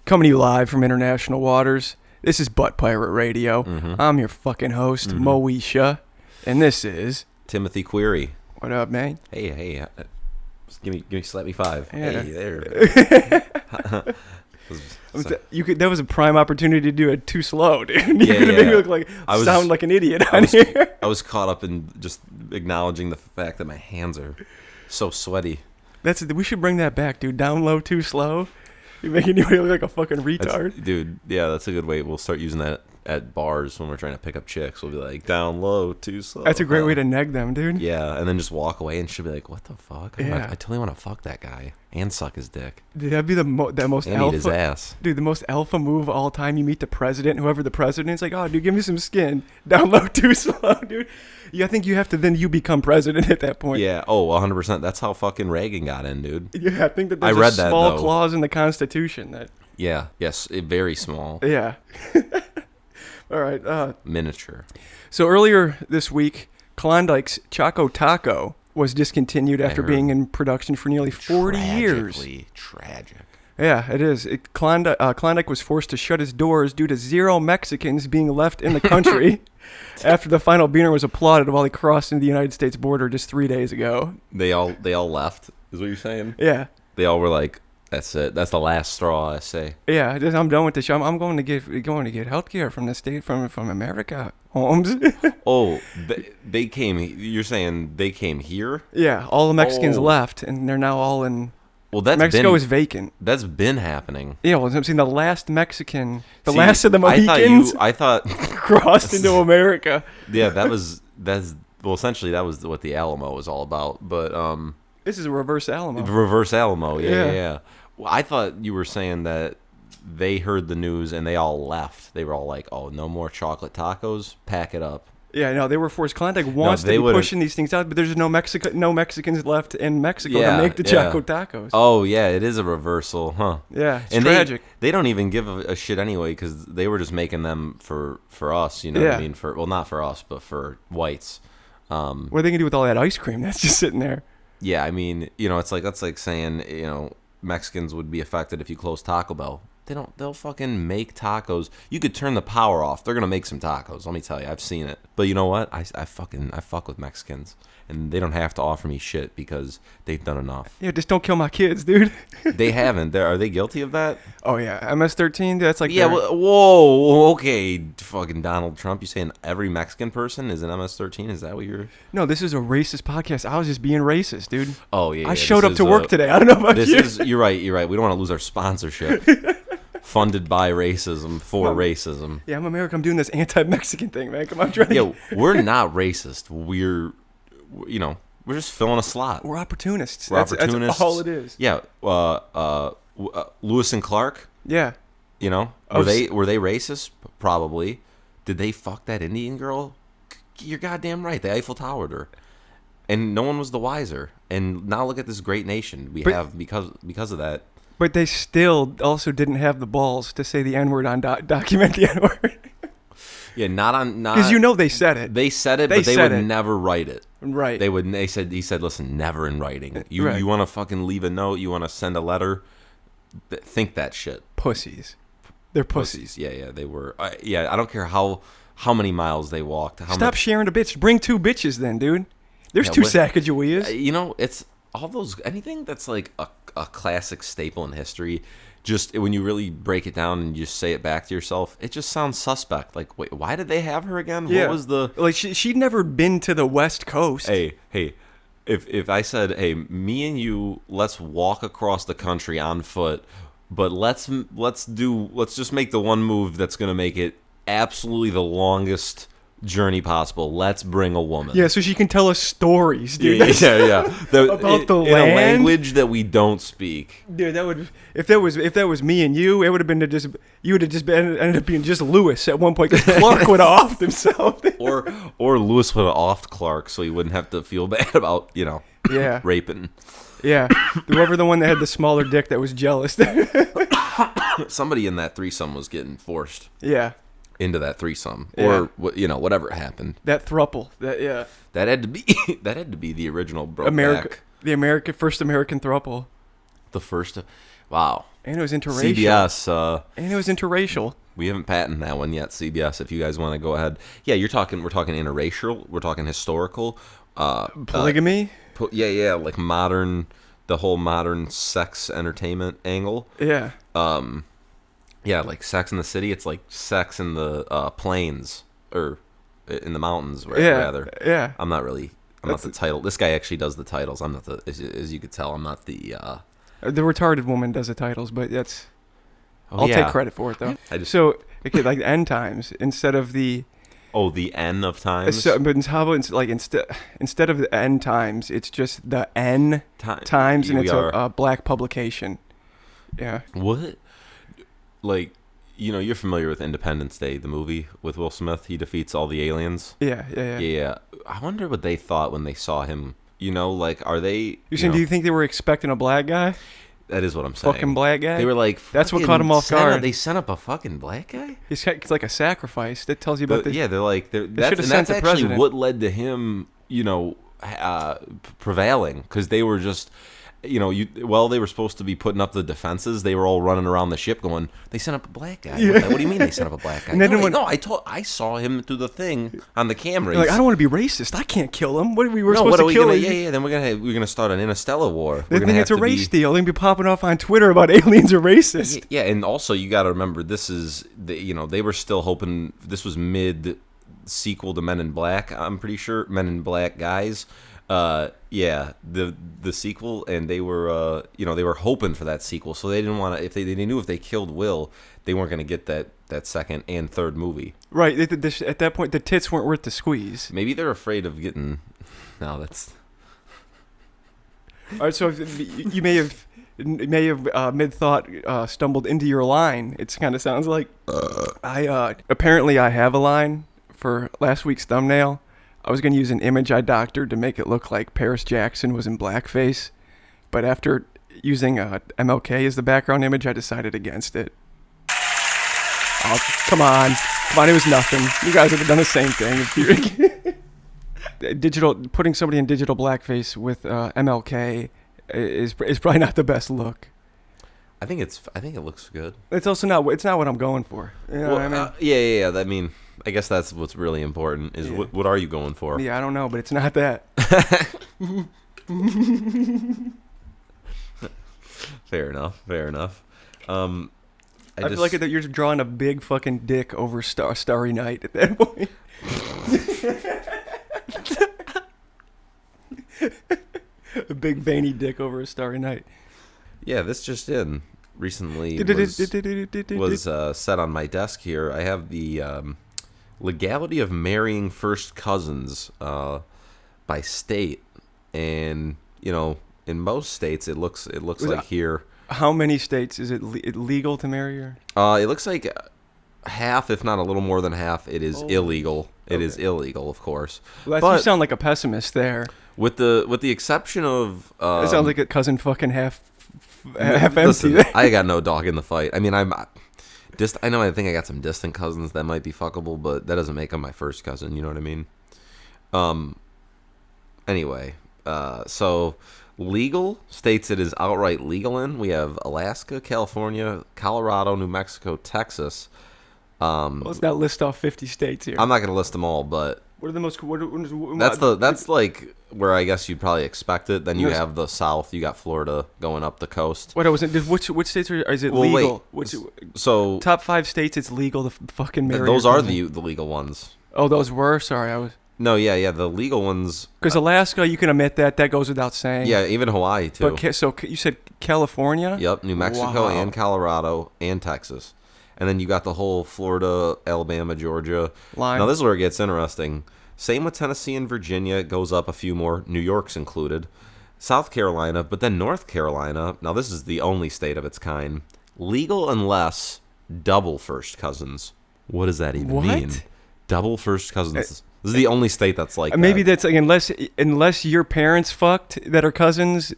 Coming to you live from international waters. This is Butt Pirate Radio. Mm-hmm. I'm your fucking host, Moesha, and this is Timothy Query. What up, man? Hey, give me slap me five. Yeah. Hey, there. That was a prime opportunity to do it too slow, dude. You Yeah, could yeah. make me look sound like an idiot on here. I was caught up in just acknowledging the fact that my hands are so sweaty. We should bring that back, dude. Down low, too slow. You're making you look like a fucking retard. Dude, yeah, that's a good way. We'll start using that at bars when we're trying to pick up chicks. We'll be like, down low, too slow. That's a great way to neg them, dude. Yeah, and then just walk away and she'll be like, what the fuck? Yeah. I totally want to fuck that guy and suck his dick. Dude, that'd be the most And alpha. eat his ass. Dude, the most alpha move of all time. You meet the president, whoever the president is, like, oh, dude, give me some skin. Down low, too slow, dude. Yeah, I think you have to, then you become president at that point. Yeah, 100%. That's how fucking Reagan got in, dude. Yeah, I think that there's I read a that, small though. clause in the Constitution that. Yeah, yes, very small. Yeah. All right. Miniature. So earlier this week, Klondike's Choco Taco was discontinued after being in production for nearly 40 years. Tragically tragic. Yeah, it is. Klondike was forced to shut its doors due to 0 Mexicans being left in the country after the final beaner was applauded while he crossed into the United States border just 3 days ago. They all left, is what you're saying? Yeah. They all were like, that's it. That's the last straw, I say. Yeah, I'm done with the show. I'm going to get healthcare from the state from America, Holmes. Oh, they came. You're saying they came here? Yeah, all the Mexicans Oh. left, and they're now all in. Well, that's Mexico is vacant. That's been happening. Yeah, well, I'm saying the last Mexican, See, last of the Mohicans I thought crossed into America. Yeah, essentially that was what the Alamo was all about. But This is a reverse Alamo. reverse Alamo. Yeah. Yeah. Well, I thought you were saying that they heard the news and they all left. They were all like, "Oh, no more chocolate tacos. Pack it up." Yeah, no, they were forced. Klondike wants to be pushing these things out, but there's no Mexicans left in Mexico to make the Choco Tacos. Oh, yeah, it is a reversal, huh? Yeah, it's and tragic. They don't even give a shit anyway because they were just making them for us, you know what I mean? Not for us, but for whites. What are they going to do with all that ice cream that's just sitting there? Yeah, I mean, that's like saying, Mexicans would be affected if you close Taco Bell. They'll fucking make tacos. You could turn the power off. They're going to make some tacos. Let me tell you, I've seen it. But you know what? I fuck with Mexicans. And they don't have to offer me shit because they've done enough. Yeah, just don't kill my kids, dude. They haven't. Are they guilty of that? Oh, yeah. MS-13, that's like... Yeah, whoa, okay. Fucking Donald Trump. You saying every Mexican person is an MS-13? Is that what you're... No, this is a racist podcast. I was just being racist, dude. Oh, yeah. I showed up to work today. I don't know about you. You're right. We don't want to lose our sponsorship. Funded by racism for racism. Yeah, I'm American. I'm doing this anti-Mexican thing, man. Come on, trying. Yeah, we're not racist. We're just filling a slot. We're opportunists. That's all it is. Yeah. Lewis and Clark. Yeah. Were they racist? Probably. Did they fuck that Indian girl? You're goddamn right. They Eiffel Towered her, and no one was the wiser. And now look at this great nation we have because of that. But they still also didn't have the balls to say the N-word on document the N-word. Yeah, not because they said it. They said it, but they would never write it. Right. He said, listen, never in writing. You want to fucking leave a note. You want to send a letter. Think that shit. Pussies. They're pussies. Yeah, they were. I don't care how many miles they walked. Stop sharing a bitch. Bring 2 bitches then, dude. There's 2 Sacagaweas. It's all those anything that's like a classic staple in history. Just when you really break it down and you just say it back to yourself, it just sounds suspect. Like, wait, why did they have her again? Yeah. What was the like? She'd never been to the West Coast. Hey, if I said, hey, me and you, let's walk across the country on foot, but let's just make the one move that's gonna make it absolutely the longest journey possible. Let's bring a woman. Yeah, so she can tell us stories, dude. Yeah. About the in land? a language that we don't speak. Dude, that would if that was me and you, it would have been you would have just ended up being just Lewis at one point because Clark would have offed himself. or Lewis would have offed Clark so he wouldn't have to feel bad about raping. Yeah, whoever the one that had the smaller dick that was jealous. Somebody in that threesome was getting forced. Yeah. Into that threesome, or whatever happened. That thruple, that had to be the original the first American thruple. The first, Wow. And it was interracial. CBS. And it was interracial. We haven't patented that one yet, CBS. If you guys want to go ahead, yeah, we're talking interracial. We're talking historical. Polygamy. Yeah, like modern, the whole modern sex entertainment angle. Yeah. Yeah, like Sex in the City. It's like Sex in the plains or in the mountains, rather. Yeah. I'm not the title. This guy actually does the titles. I'm not the, as you could tell, I'm not the. The retarded woman does the titles, but that's. Oh, I'll yeah. take credit for it though. Okay, like end times instead of the. Oh, the N of times. But how about like instead of the end times, it's just the N times, and it's a black publication. Yeah. What? Like, you're familiar with Independence Day, the movie with Will Smith. He defeats all the aliens. Yeah. I wonder what they thought when they saw him. Like, are they? You're saying, do you think they were expecting a black guy? That is what I'm saying. Fucking black guy? They were like, that's what caught him off guard. They sent up a fucking black guy? It's like a sacrifice. That tells you about the... Yeah, they're like... that's actually president. What led to him, prevailing. Because they were just... they were supposed to be putting up the defenses. They were all running around the ship going, they sent up a black guy. Yeah. What do you mean they sent up a black guy? I saw him through the thing on the camera. Like, I don't want to be racist. I can't kill him. What are we supposed to kill him? Yeah. Then we're gonna start an interstellar war. They think it's a race deal. They're gonna be popping off on Twitter about aliens are racist. Yeah, and also you got to remember this is they were still hoping this was mid sequel to Men in Black. I'm pretty sure Men in Black guys. The sequel, and they were they were hoping for that sequel, so they didn't want to. If they knew if they killed Will, they weren't going to get that second and third movie. Right. At that point, the tits weren't worth the squeeze. Maybe they're afraid of getting. No, that's. All right. So you may have mid thought stumbled into your line. It kind of sounds like apparently I have a line for last week's thumbnail. I was going to use an image I doctored to make it look like Paris Jackson was in blackface, but after using MLK as the background image, I decided against it. Oh, come on, it was nothing. You guys have done the same thing. Putting somebody in digital blackface with MLK is probably not the best look. I think it looks good. It's also not what I'm going for. You know what I mean? Yeah. I mean, I guess that's what's really important is what are you going for? Yeah, I don't know, but it's not that. Fair enough. I feel like that you're drawing a big fucking dick over Starry Night at that point. A big veiny dick over a Starry Night. Yeah, this just in recently was set on my desk here. I have the legality of marrying first cousins by state, and in most states it looks like here. How many states is it legal to marry her? It looks like half, if not a little more than half, it is illegal. It is illegal, of course. Well, you sound like a pessimist there. With the exception of it sounds like a cousin fucking half empty. Listen, I got no dog in the fight. I mean, I think I got some distant cousins that might be fuckable, but that doesn't make them my first cousin. You know what I mean? Anyway, so legal states it is outright legal in. We have Alaska, California, Colorado, New Mexico, Texas. Let's not list off 50 states here. I'm not going to list them all, but what are the most? That's like where I guess you'd probably expect it. Then you have the South. You got Florida going up the coast. What was it? Which states is it legal? So top 5 states it's legal to fucking marry. Those are the legal ones. Oh, those were. Sorry, I was. No, yeah, the legal ones. Because Alaska, you can admit that goes without saying. Yeah, even Hawaii too. But so you said California? Yep, New Mexico and Colorado and Texas. And then you got the whole Florida, Alabama, Georgia line. Now this is where it gets interesting. Same with Tennessee and Virginia. It goes up a few more. New York's included. South Carolina, but then North Carolina. Now this is the only state of its kind. Legal unless double first cousins. What does that even mean? Double first cousins. This is the only state that's like maybe that. That's like, unless your parents fucked that are cousins,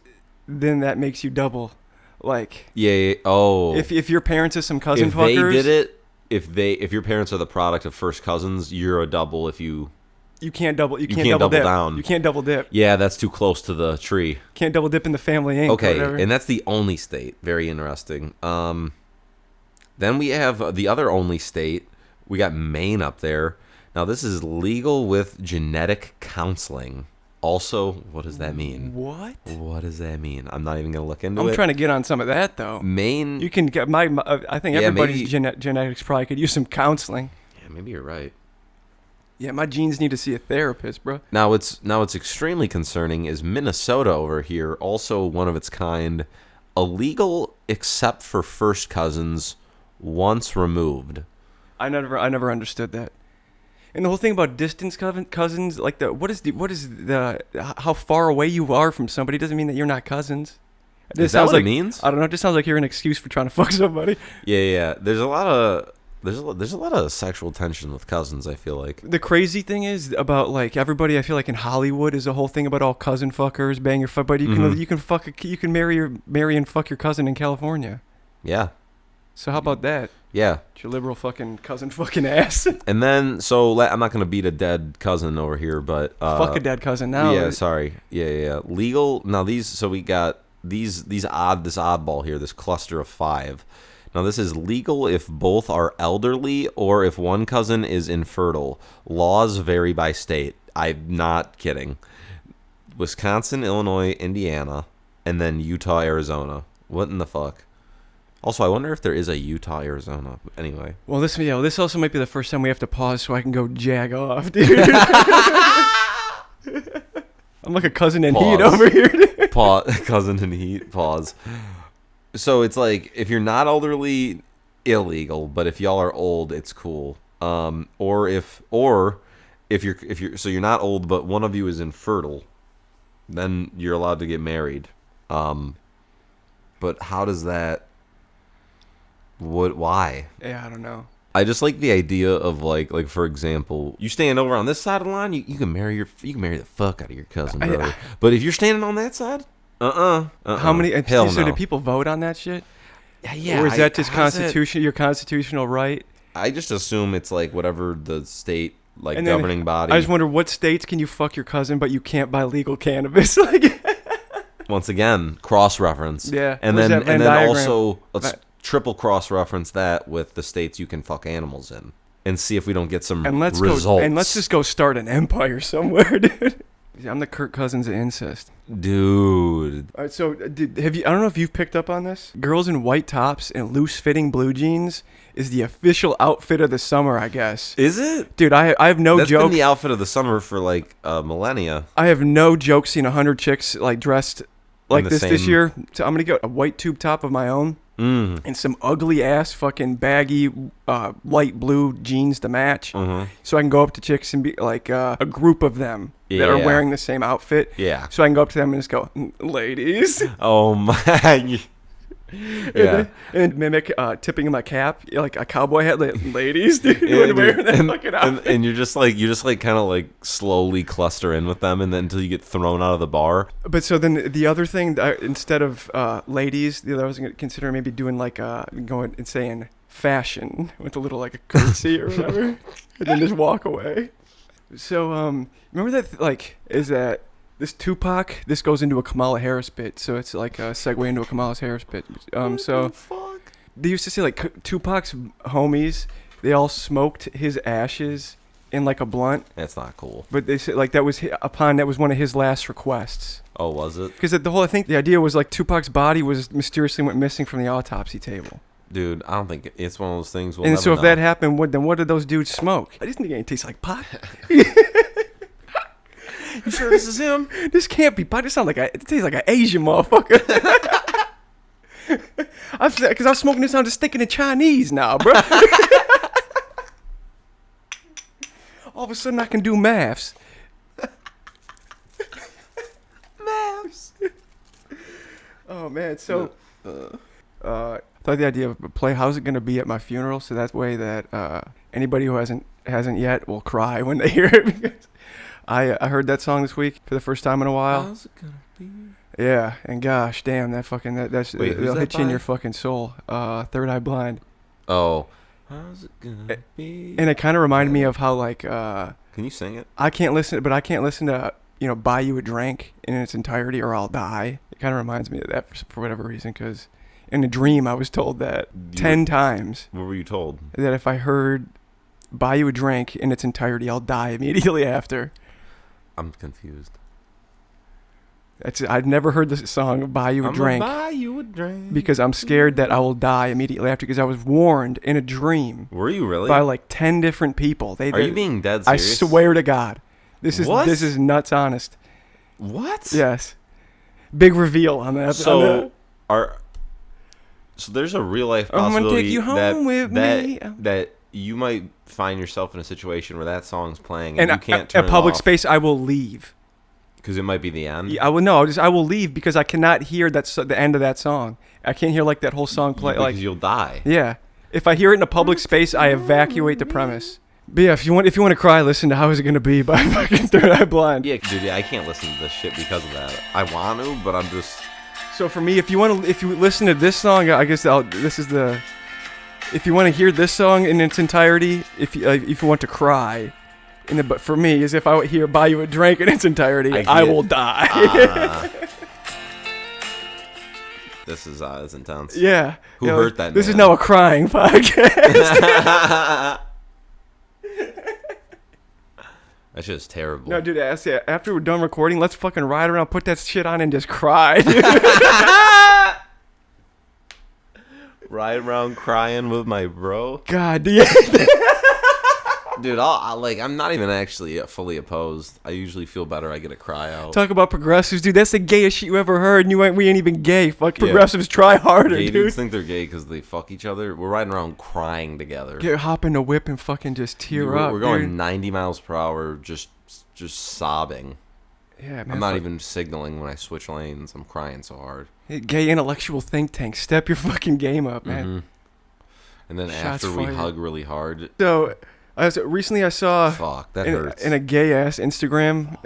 then that makes you double. Like if your parents are some cousin fuckers, they did it, if your parents are the product of first cousins, you're a double if you You can't double double dip. down. You can't double dip. Yeah, that's too close to the tree. Can't double dip in the family ink. Okay, or whatever. and that's the only state. Very interesting. Then we have the other only state. We got Maine up there. Now, this is legal with genetic counseling. Also, what does that mean? What? What does that mean? I'm not even going to look into it. I'm trying to get on some of that, though. Maine. You can get I think Yeah, everybody's maybe- genetics probably could use some counseling. Yeah, maybe you're right. Yeah, my genes need to see a therapist, bro. Now it's extremely concerning is Minnesota over here, also one of its kind, illegal except for first cousins once removed. I never understood that. And the whole thing about distance cousins, like how far away you are from somebody doesn't mean that you're not cousins. Is that what it means? I don't know. It just sounds like you're an excuse for trying to fuck somebody. Yeah. There's a lot of sexual tension with cousins, I feel like. The crazy thing is about like everybody. I feel like in Hollywood is a whole thing about all cousin fuckers, bang your fuck, but you can marry and fuck your cousin in California. Yeah. So how about that? Yeah. It's your liberal fucking cousin fucking ass. And then, I'm not going to beat a dead cousin over here, but... fuck a dead cousin now. Yeah, sorry. Yeah. Legal... Now, we got this oddball here, this cluster of 5. Now, this is legal if both are elderly or if one cousin is infertile. Laws vary by state. I'm not kidding. Wisconsin, Illinois, Indiana, and then Utah, Arizona. What in the fuck? Also, I wonder if there is a Utah, Arizona. Anyway. Well, this also might be the first time we have to pause so I can go jag off, dude. I'm like a cousin in heat over here, dude. Cousin in heat. Pause. So it's like if you're not elderly, illegal, but if y'all are old, it's cool. Or if you're so you're not old, but one of you is infertile, then you're allowed to get married. But how does that? Why? Yeah, I don't know. I just like the idea of like for example, you stand over on this side of the line, you can marry the fuck out of your cousin, brother. But if you're standing on that side, How many? Hell so no. do people vote on that shit? Yeah. Or is that just your constitutional right? I just assume it's like whatever the state And then governing body. I just wonder what states can you fuck your cousin, but you can't buy legal cannabis. Like, Once again, cross reference. Yeah. And Where's then that Venn and then diagram? also let's triple cross reference that with the states you can fuck animals in, and see if we don't get some results. Let's just go start an empire somewhere, dude. I'm the Kirk Cousins of incest. Dude. All right, so have you? I don't know if you've picked up on this. Girls in white tops and loose-fitting blue jeans is the official outfit of the summer, I guess. Is it? Dude, I have no That's joke. been the outfit of the summer for like millennia. I have no joke seeing 100 chicks like dressed like the this same- year. So I'm gonna get a white tube top of my own and some ugly ass fucking baggy light blue jeans to match. So I can go up to chicks and be like a group of them that are Yeah. wearing the same outfit. Yeah. So I can go up to them and just go, ladies. Oh my. Yeah. And mimic tipping my cap like a cowboy hat, like, ladies, dude, wearing that fucking outfit. And you're just like kind of like slowly cluster in with them, and then until you get thrown out of the bar. But so then the other thing, instead of ladies, the other I was going to consider maybe doing like going and saying fashion with a little like a curtsy or whatever, and then just walk away. So remember that is that this Tupac? This goes into a Kamala Harris bit, so it's like a segue into a Kamala Harris bit. So Fuck. they used to say like Tupac's homies, they all smoked his ashes in like a blunt. That's not cool. But they said like that was one of his last requests. Oh, was it? Because I think the idea was like Tupac's body was mysteriously went missing from the autopsy table. Dude, I don't think it's one of those things. We'll And never so if know. that happened, what did those dudes smoke? I just think it tastes like pot. You sure this is him? This can't be pot. It tastes like an Asian motherfucker. Because I'm smoking this, I'm just thinking in Chinese now, bro. All of a sudden I can do maths. Maps. Oh man, so I thought the idea of a play. How's it gonna be at my funeral? So that way that anybody who hasn't yet will cry when they hear it. Because I heard that song this week for the first time in a while. How's it gonna be? Yeah, and gosh damn, that'll Wait, who's it'll that hit you in by? your fucking soul. Third Eye Blind. Oh. How's it gonna be? And it kind of reminded me of how like Can you sing it? I can't listen to Buy You a Drink in its entirety or I'll Die. It kind of reminds me of that for whatever reason, because in a dream I was told that 10 times. What were you told? That if I heard Buy You a Drink in its entirety, I'll die immediately after. I'm confused. I've never heard the song Buy You a Drink. Buy you a drink. Because I'm scared that I will die immediately after, because I was warned in a dream. Were you really? By like 10 different people. Are you being dead I serious? swear to God. This is nuts honest. What? Yes. Big reveal on that. So there's a real life possibility I'm gonna take you home with me. that you might find yourself in a situation where that song's playing and you can't a turn public it off space. I will leave. Because it might be the end. I will leave because I cannot hear the end of that song. I can't hear like that whole song play. Because you'll die. Yeah. If I hear it in a public space, I evacuate the premise. But yeah, if you want to cry, listen to How Is It Gonna Be by fucking Third Eye Blind. Yeah, dude, I can't listen to this shit because of that. I want to, but I'm just. So for me, if you listen to this song, I guess if you want to hear this song in its entirety, if you want to cry. But for me, is if I hear Buy You a Drink in its entirety, I will die. This is intense. Yeah. Who hurt that This man? is now a crying podcast. That shit is terrible. No, dude, after we're done recording, let's fucking ride around, put that shit on, and just cry. Ride around crying with my bro. God, yeah. Dude, I'm not even actually fully opposed. I usually feel better. I get a cry out. Talk about progressives, dude. That's the gayest shit you ever heard. And we ain't even gay. Fuck progressives, try harder, Gay dude. dudes think they're gay because they fuck each other. We're riding around crying together. Hop in a whip and fucking just tear up. We're going dude. 90 miles per hour, just sobbing. Yeah, man. I'm not even signaling when I switch lanes. I'm crying so hard. Gay intellectual think tank. Step your fucking game up, man. Mm-hmm. And then Shots after we fired. hug really hard. So, recently I saw Fuck, that hurts. in a gay ass Instagram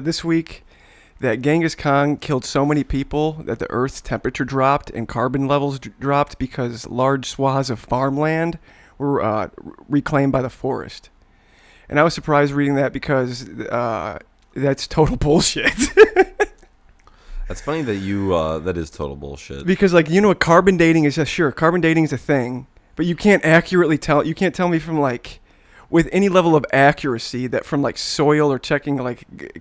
this week that Genghis Khan killed so many people that the Earth's temperature dropped and carbon levels dropped because large swaths of farmland were reclaimed by the forest. And I was surprised reading that because that's total bullshit. That's funny that that is total bullshit. Because what carbon dating is? Sure, carbon dating is a thing, but you can't accurately tell. You can't tell me from with any level of accuracy that from soil or checking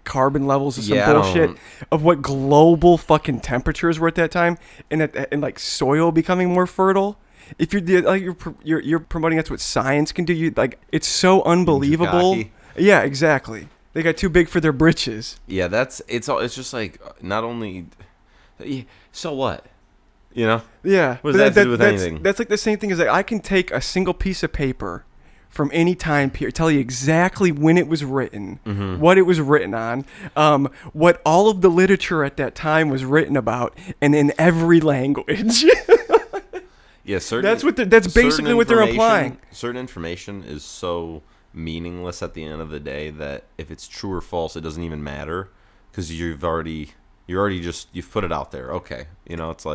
carbon levels or some bullshit of what global fucking temperatures were at that time and soil becoming more fertile. If you're promoting that's what science can do, it's so unbelievable. Yeah, exactly. They got too big for their britches. Yeah, it's just not only. So what? Yeah. What does that have to do with anything? That's the same thing as I can take a single piece of paper from any time period, tell you exactly when it was written, what it was written on, what all of the literature at that time was written about, and in every language. Yeah, that's basically what they're implying. Certain information is so meaningless at the end of the day that if it's true or false, it doesn't even matter because you've put it out there. Okay, it's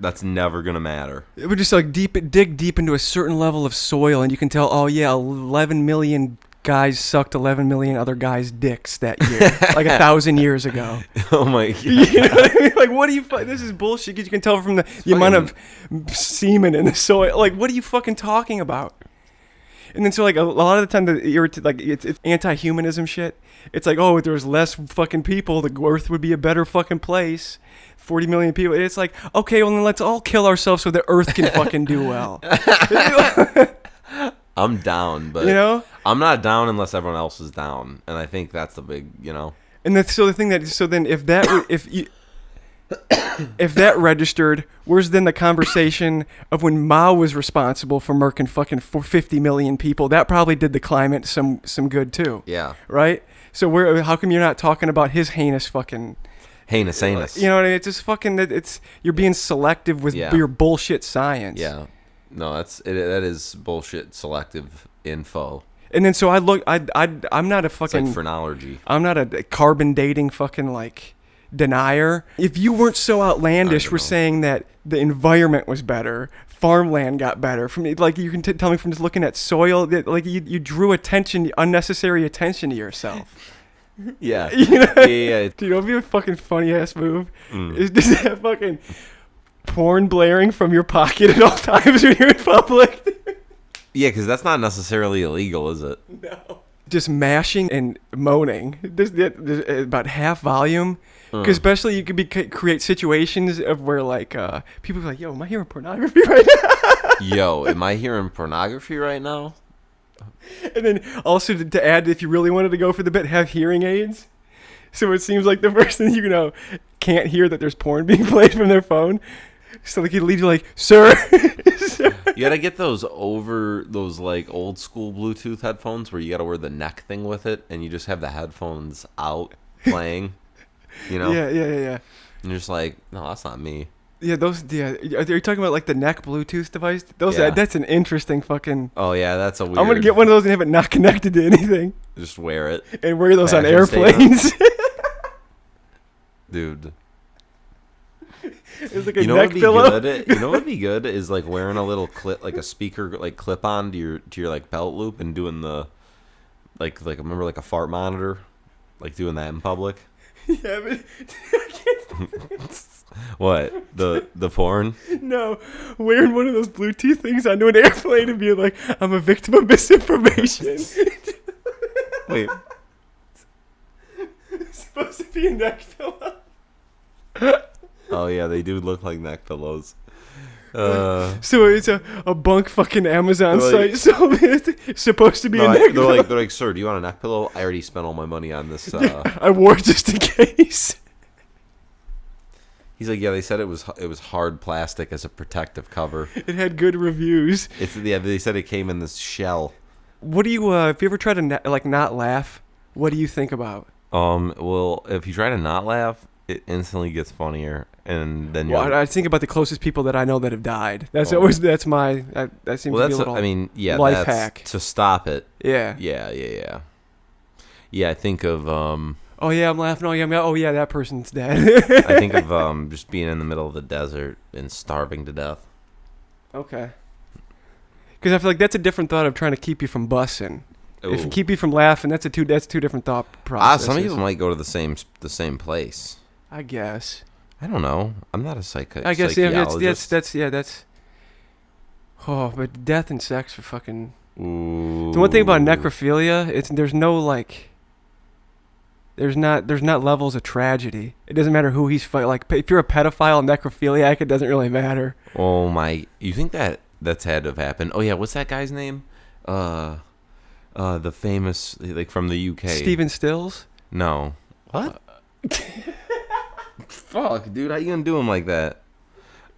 that's never gonna matter. It would just dig deep into a certain level of soil, and you can tell. Oh yeah, 11 million guys sucked 11 million other guys' dicks that year, 1,000 years ago. Oh my god! You know what I mean? What do you? This is bullshit. You can tell from the amount of semen in the soil. What are you fucking talking about? And then so a lot of the time it's anti-humanism shit. It's if there was less fucking people, the Earth would be a better fucking place. 40 million people. It's okay, well then let's all kill ourselves so the Earth can fucking do well. I'm down, but I'm not down unless everyone else is down, and I think that's the big, And then if that registered, where's then the conversation of when Mao was responsible for murking fucking 50 million people? That probably did the climate some good too. Yeah. Right? So how come you're not talking about his heinous fucking... Heinous. You know what I mean? It's just fucking... You're being selective with your bullshit science. Yeah. No, that is bullshit selective info. And then so I'm not a fucking... It's phrenology. I'm not a carbon dating fucking denier. If you weren't so outlandish, we're saying that the environment was better, farmland got better from like you can tell me from just looking at soil that like you drew unnecessary attention to yourself. Yeah. You know? Yeah. Dude, it'll be a fucking funny ass move. Is just that fucking porn blaring from your pocket at all times when you're in public. Yeah, because that's not necessarily illegal, is it? No. Just mashing and moaning. This about half volume. Because especially you could create situations of where like people are like, yo, am I hearing pornography right now? Yo, am I hearing pornography right now? And then also to add, if you really wanted to go for the bit, have hearing aids. So it seems like the person can't hear that there's porn being played from their phone. So like he leaves you like, sir. You gotta get those like old school Bluetooth headphones where you gotta wear the neck thing with it, and you just have the headphones out playing. You know? Yeah. And you're just like, no, that's not me. Yeah, are you talking about like the neck Bluetooth device? Yeah. That's an interesting fucking. Oh yeah, that's a weird. I'm gonna get one of those and have it not connected to anything. Just wear it. And wear those on Fashion airplanes. Dude. It's like a neck pillow. You know what would be good is like wearing a little clip, like a speaker, like clip on to your like belt loop and doing the, like remember like a fart monitor, like doing that in public. Yeah, but What? The porn? No, wearing one of those Bluetooth things onto an airplane and being like, I'm a victim of misinformation. Wait. It's supposed to be a neck pillow. Oh yeah, they do look like neck pillows. So it's a bunk fucking Amazon Like, site. So it's supposed to be a neck pillow. They're like, sir, do you want a neck pillow? I already spent all my money on this. I wore it just in case. He's like, yeah, they said it was hard plastic as a protective cover. It had good reviews. They said it came in this shell. What do you if you ever try to not laugh? What do you think about? Well, if you try to not laugh, it instantly gets funnier, and then you're. Well, I think about the closest people that I know that have died. That's always that seems to be a little life hack to stop it. Yeah. Yeah. I think of Oh yeah, I'm laughing. Oh yeah, that person's dead. I think of just being in the middle of the desert and starving to death. Okay. Because I feel like that's a different thought of trying to keep you from bussing. Ooh. If you keep you from laughing, that's two different thought processes. Some people might go to the same place. I guess. I don't know. I'm not a psychologist. I guess that's. Oh, but death and sex are fucking. Ooh. The one thing about necrophilia, there's no like. There's not levels of tragedy. It doesn't matter who he's fighting. Like if you're a pedophile necrophiliac, it doesn't really matter. Oh my! You think that's had to have happened? Oh yeah, what's that guy's name? The famous like from the UK. Stephen Stills? No. What? Fuck, dude! How you gonna do him like that?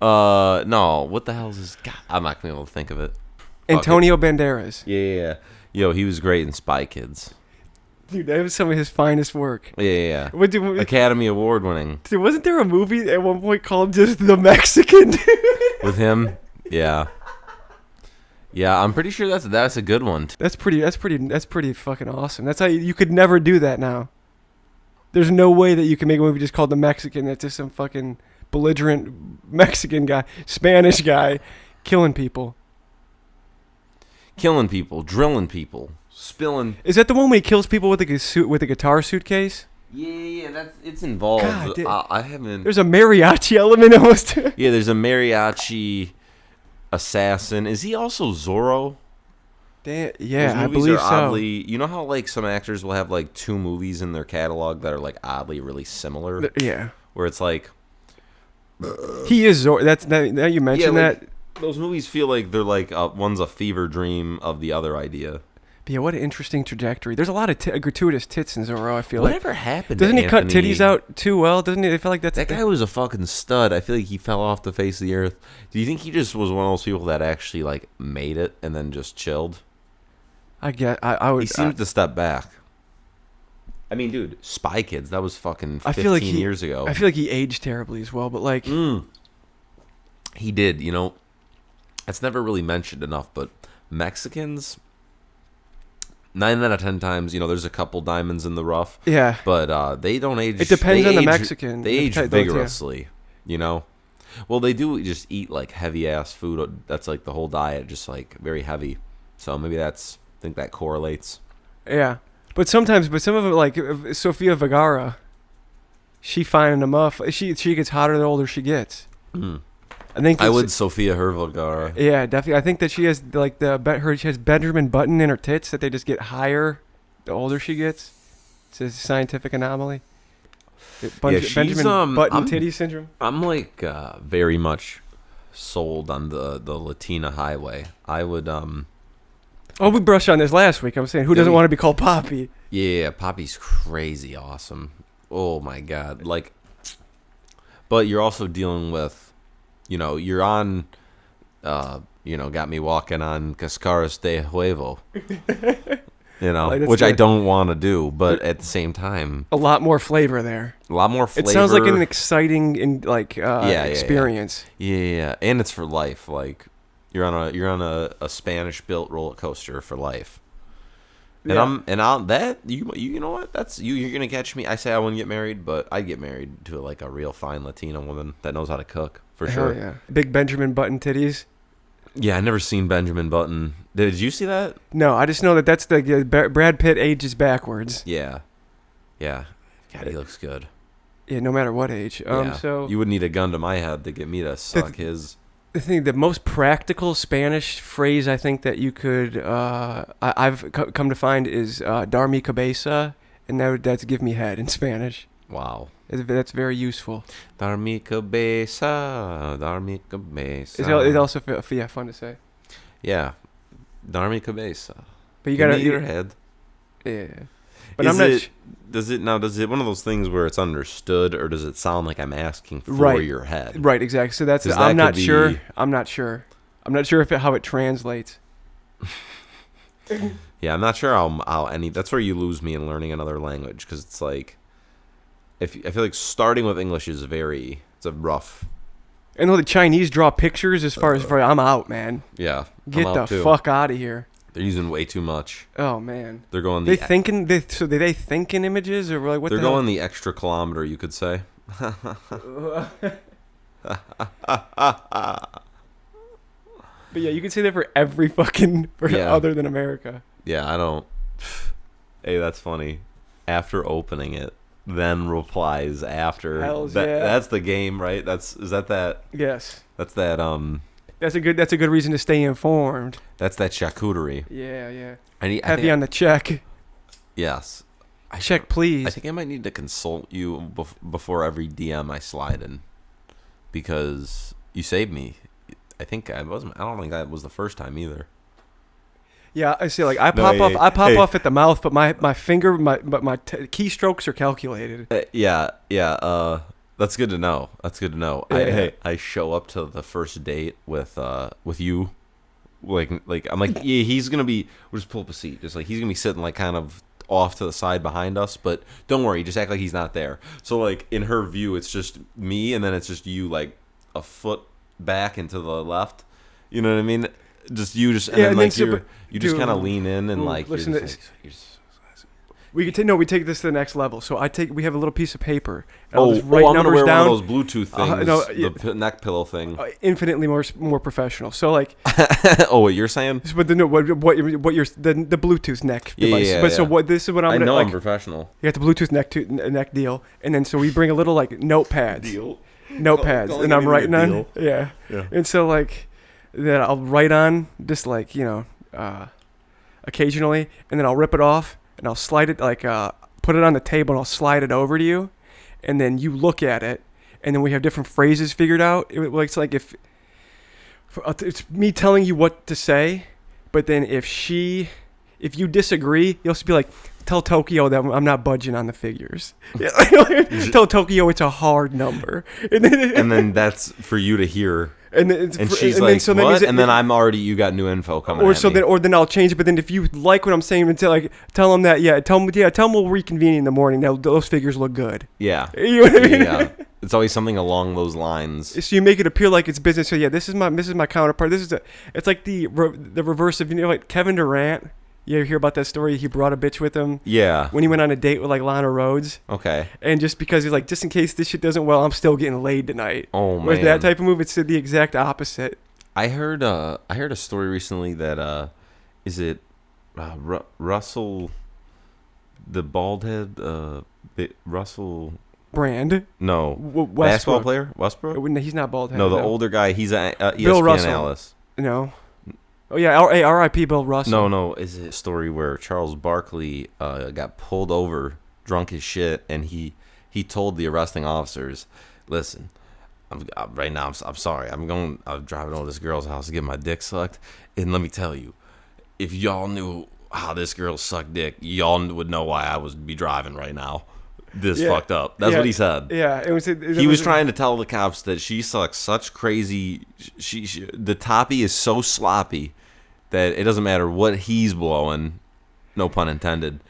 No. What the hell is this? God, I'm not gonna be able to think of it. Antonio Banderas. Yeah. Yo, he was great in Spy Kids. Dude, that was some of his finest work. Yeah. Academy Award winning. Dude, wasn't there a movie at one point called just The Mexican? With him? Yeah. Yeah, I'm pretty sure that's a good one. That's pretty fucking awesome. That's how you could never do that now. There's no way that you can make a movie just called The Mexican that's just some fucking belligerent Mexican guy, Spanish guy, killing people. Killing people, drilling people, spilling. Is that the one when he kills people with a guitar suitcase? Yeah, it's involved. God, I haven't. There's a mariachi element almost. Yeah, there's a mariachi assassin. Is he also Zorro? Yeah, I believe so. Oddly, you know how like some actors will have like two movies in their catalog that are like oddly really similar. Yeah, where it's like he is Zorro. Now you mentioned that. Those movies feel like they're like one's a fever dream of the other idea. But yeah, what an interesting trajectory. There's a lot of gratuitous tits in Zorro, I feel Whatever happened Doesn't to he Anthony? cut titties out too well? Doesn't he? I feel like that guy was a fucking stud. I feel like he fell off the face of the earth. Do you think he just was one of those people that actually like made it and then just chilled? I guess I would. He seemed to step back. I mean, dude, Spy Kids, that was fucking 15 years ago. I feel like he aged terribly as well, but like... He did, you know. It's never really mentioned enough, but Mexicans, 9 out of 10 times, you know, there's a couple diamonds in the rough. Yeah. But they don't age. It depends on the Mexican. They age vigorously, you know. Well, they do just eat like heavy ass food. That's like the whole diet, just like very heavy. So maybe I think that correlates. Yeah, but some of it, like Sofia Vergara, she fine enough. She gets hotter the older she gets. Mm. I think I would Sofia Vergara. Yeah, definitely. I think that she has like she has Benjamin Button in her tits that they just get higher the older she gets. It's a scientific anomaly. Benjamin Button titty syndrome. I'm like very much sold on the Latina highway. I would Oh, we brushed on this last week. I'm saying, who doesn't want to be called Poppy? Yeah, Poppy's crazy awesome. Oh my god, like. But you're also dealing with, you're on, got me walking on Cascaras de Huevo. Which good. I don't want to do, but at the same time, a lot more flavor there. A lot more flavor. It sounds like an exciting experience. Yeah, and it's for life. Like you're on a Spanish built roller coaster for life. And yeah. You know what? That's you're gonna catch me. I say I wouldn't get married, but I'd get married to like a real fine Latina woman that knows how to cook for sure. Yeah, big Benjamin Button titties. Yeah, I never seen Benjamin Button. Did you see that? No, I just know that's the Brad Pitt ages backwards. Yeah. God, he looks good. Yeah, no matter what age. So you would need a gun to my head to get me to suck his. The most practical Spanish phrase I think that you could I've come to find is dar mi cabeza, and that's give me head in Spanish. Wow. That's very useful. Dar mi cabeza, dar mi cabeza. It's also fun to say. Yeah. Dar mi cabeza. But you gotta eat your head. Yeah. But I'm not. Does it one of those things where it's understood, or does it sound like I'm asking for your head? Right, exactly. So that's. I'm not sure. I'm not sure how it translates. Yeah, I'm not sure how any. That's where you lose me in learning another language, because it's like, I feel like starting with English is it's a rough. I know the Chinese draw pictures as far as I'm out, man. Yeah, get the fuck out of here. They're using way too much. Oh man, they're going. They think in images, or like what? They're going the extra kilometer, you could say. But yeah, you can say that for every fucking other than America. Yeah, I don't. Hey, that's funny. After opening it, then replies after. Yeah. That's the game, right? Is that? Yes. That's that. That's a good reason to stay informed. That's that charcuterie. Yeah. Heavy on the check. Yes. Check, please. I think I might need to consult you before every DM I slide in, because you saved me. I don't think that was the first time either. Yeah, I see. Like I pop off at the mouth, but my finger, my keystrokes are calculated. Yeah. That's good to know. Yeah. I show up to the first date with you, like I'm like, yeah, he's gonna be. We'll just pull up a seat. Just like he's gonna be sitting like kind of off to the side behind us, but don't worry, just act like he's not there. So like in her view, it's just me, and then it's just you like a foot back and to the left. You know what I mean? You kind of lean in and like listen to this. We take this to the next level. So we have a little piece of paper. And I'll just write I'm numbers gonna wear down. one of those Bluetooth things, the neck pillow thing. Infinitely more professional. So like. Oh, what you're saying? But the Bluetooth neck device. Yeah. So this is what I'm. I know like, I'm professional. You got the Bluetooth neck deal, and then so we bring a little like notepads. Notepads, and I'm writing on. Yeah. And so like that I'll write on just like occasionally, and then I'll rip it off. And I'll slide it, put it on the table, and I'll slide it over to you. And then you look at it, and then we have different phrases figured out. It's like if it's me telling you what to say, but then if you disagree, you'll be like, tell Tokyo that I'm not budging on the figures. Tell Tokyo it's a hard number. And then that's for you to hear. And she's like, what? And then I'm already, you got new info coming at me. Or then I'll change it. But then if you like what I'm saying, tell them that, tell them we'll reconvene in the morning. Now, those figures look good. Yeah. You know what I mean? Yeah. It's always something along those lines. So you make it appear like it's business. So yeah, this is my counterpart. It's like the reverse of, like Kevin Durant You ever hear about that story? He brought a bitch with him Yeah. when he went on a date with like Lana Rhodes, Okay. and just because he's like, just in case this shit doesn't well, I'm still getting laid tonight. Oh man. Whereas that type of move, it's the exact opposite. I heard a story recently that is it Russell, the bald head, Russell Brand. No, Westbrook. basketball player Westbrook. He's not bald headed. No, the older guy. He's a ESPN Bill Russell. analyst. No. Oh yeah, hey, R.I.P. Bill Russell. No, is it a story where Charles Barkley got pulled over drunk as shit, and he told the arresting officers, "Listen, right now I'm sorry. I'm driving over to this girl's house to get my dick sucked, and let me tell you, if y'all knew how this girl sucked dick, y'all would know why I would be driving right now. This fucked up." That's what he said. Yeah, He was trying to tell the cops that she sucks such crazy. The toppy is so sloppy that it doesn't matter what he's blowing. No pun intended.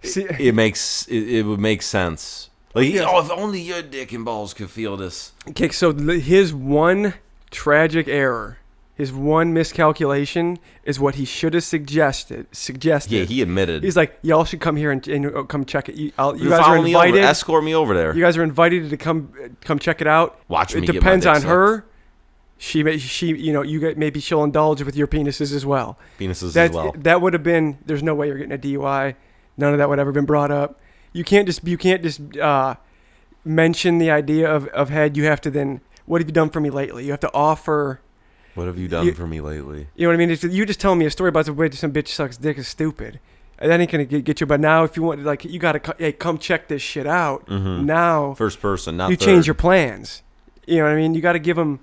See, it would make sense. Like, if only your dick and balls could feel this. Okay, so his one tragic error, his one miscalculation, is what he should have suggested. Yeah, he admitted. He's like, y'all should come here and come check it. You guys Follow are me over, invited. escort me over there. You guys are invited to come check it out. Watch me It get my depends dick on sucked. her. Maybe she'll indulge with your penises as well. Penises That as well. That would have been. There's no way you're getting a DUI. None of that would ever been brought up. You can't just mention the idea of head. You have to then. What have you done for me lately? You have to offer. What have you done for me lately? You know what I mean? You just telling me a story about the way some bitch sucks dick is stupid. And that ain't gonna get you. But now, if you want, like, you gotta come check this shit out. Mm-hmm. Now, First person, not you third. change your plans. You know what I mean? You got to give them.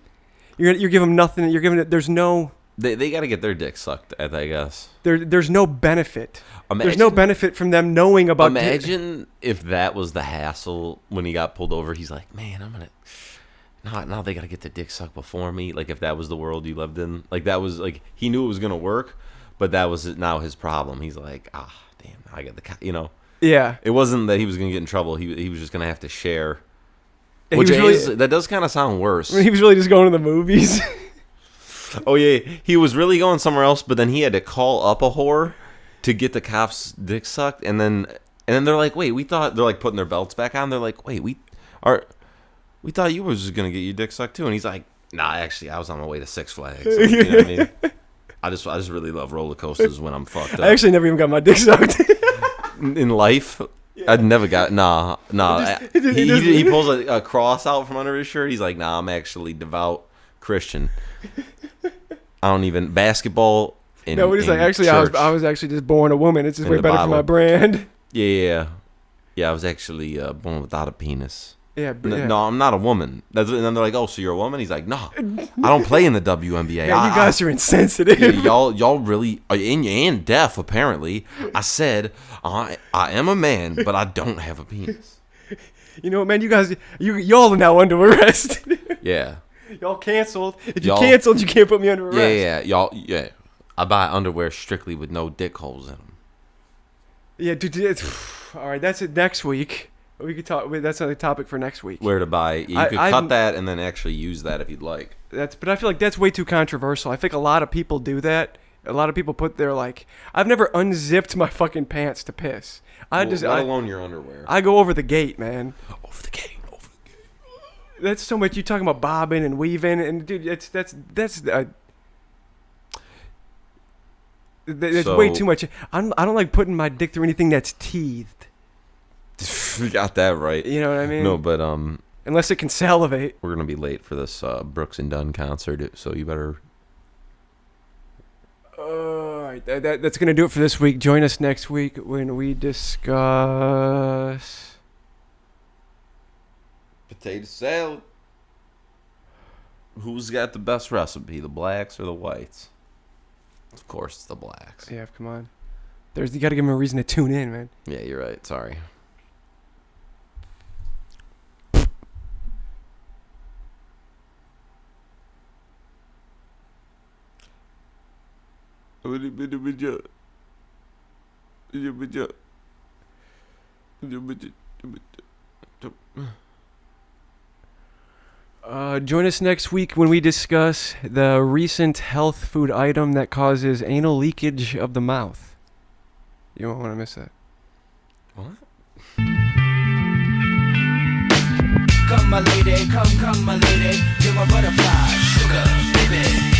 You're giving them nothing. You're giving it. There's no. They got to get their dick sucked, I guess. There's no benefit. Imagine, there's no benefit from them knowing about. Imagine if that was the hassle when he got pulled over. He's like, man, I'm gonna. Now they got to get their dick sucked before me. Like, if that was the world you lived in, like, that was like, he knew it was gonna work, but that was now his problem. He's like, damn, I got the. Yeah. It wasn't that he was gonna get in trouble. He was just gonna have to share. He Which was that does kind of sound worse. He was really just going to the movies. Oh yeah, he was really going somewhere else, but then he had to call up a whore to get the cops' dick sucked, and then they're like, wait, we thought they're like putting their belts back on. They're like, wait, we thought you was just gonna get your dick sucked too, and he's like, nah, actually, I was on my way to Six Flags. Like, you know what I mean? I just really love roller coasters when I'm fucked up. I actually never even got my dick sucked. In life. Yeah. I'd never got he pulls a cross out from under his shirt. He's like, nah, I'm actually devout Christian. I don't even basketball. No, but he's like, actually, I was actually just born a woman. It's just way better for my brand. Yeah. I was actually born without a penis. Yeah, No, I'm not a woman. And then they're like, oh, so you're a woman? He's like, no, I don't play in the WNBA. Yeah, you guys are insensitive. Y'all really are and deaf. Apparently, I said I am a man, but I don't have a penis. You know what, man? You guys, y'all are now under arrest. Yeah. Y'all canceled. If you canceled, you can't put me under arrest. Yeah. I buy underwear strictly with no dick holes in them. Yeah, dude. All right, that's it. Next week. We could talk. That's another topic for next week. Where to buy? You could cut that and then actually use that if you'd like. But I feel like that's way too controversial. I think a lot of people do that. A lot of people put their I've never unzipped my fucking pants to piss. Let alone your underwear. I go over the gate, man. Over the gate. That's so much. You talking about bobbing and weaving, and dude, that's way too much. I don't like putting my dick through anything that's teethed. You got that right. You know what I mean? No, but unless it can salivate. We're gonna be late for this Brooks and Dunn concert, so you better. All right, that's gonna do it for this week. Join us next week when we discuss potato salad. Who's got the best recipe, the blacks or the whites? Of course, it's the blacks. Yeah, come on. You got to give them a reason to tune in, man. Yeah, you're right. Sorry. Join us next week when we discuss the recent health food item that causes anal leakage of the mouth. You won't want to miss that. What? Come my lady, come my lady, you're my butterfly, sugar, baby.